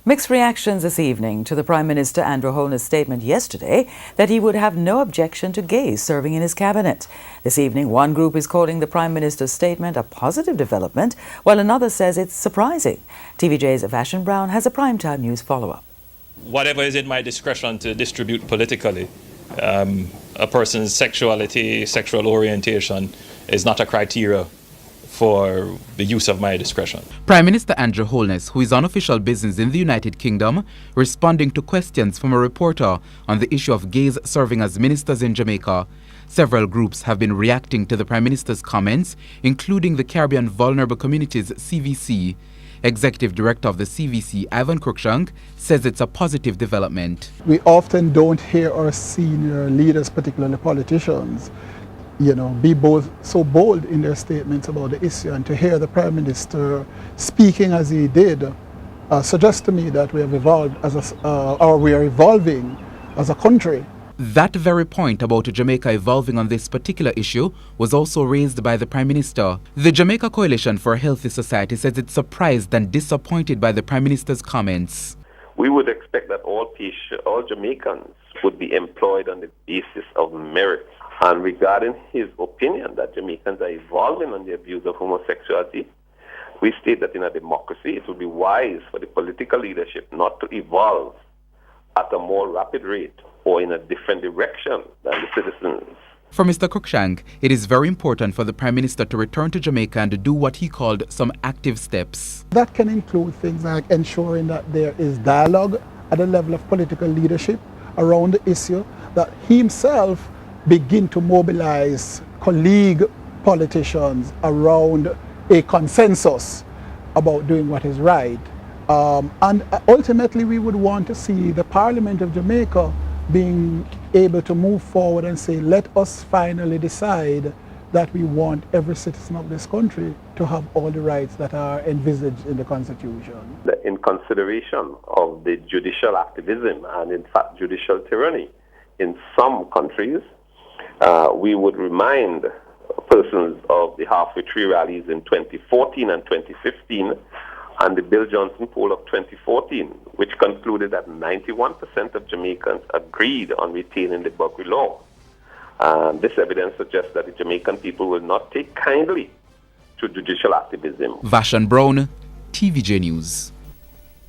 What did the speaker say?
Mixed reactions this evening to the Prime Minister Andrew Holness's statement yesterday that he would have no objection to gays serving in his cabinet. This evening, one group is calling the Prime Minister's statement a positive development, while another says it's surprising. TVJ's Vashan Brown has a primetime news follow-up. Whatever is in my discretion to distribute politically, a person's sexuality, sexual orientation is not a criteria for the use of my discretion. Prime Minister Andrew Holness, who is on official business in the United Kingdom, responding to questions from a reporter on the issue of gays serving as ministers in Jamaica. Several groups have been reacting to the Prime Minister's comments, including the Caribbean Vulnerable Communities CVC. Executive Director of the CVC, Ivan Cruikshank, says it's a positive development. We often don't hear our senior leaders, particularly politicians, be so bold in their statements about the issue, and to hear the Prime Minister speaking as he did suggests to me that we have evolved we are evolving as a country. That very point about Jamaica evolving on this particular issue was also raised by the Prime Minister. The Jamaica Coalition for a Healthy Society says it's surprised and disappointed by the Prime Minister's comments. We would expect that all Jamaicans would be employed on the basis of merit. And regarding his opinion that Jamaicans are evolving on their views of homosexuality, we state that in a democracy it would be wise for the political leadership not to evolve at a more rapid rate or in a different direction than the citizens. For Mr. Cruikshank, it is very important for the Prime Minister to return to Jamaica and do what he called some active steps. That can include things like ensuring that there is dialogue at the level of political leadership around the issue, that he himself begin to mobilize colleague politicians around a consensus about doing what is right. And ultimately we would want to see the Parliament of Jamaica being able to move forward and say, let us finally decide that we want every citizen of this country to have all the rights that are envisaged in the Constitution. In consideration of the judicial activism and in fact judicial tyranny in some countries, we would remind persons of the halfway tree rallies in 2014 and 2015 and the Bill Johnson poll of 2014, which concluded that 91% of Jamaicans agreed on retaining the Buckley law. This evidence suggests that the Jamaican people will not take kindly to judicial activism. Vashan Brown, TVJ News.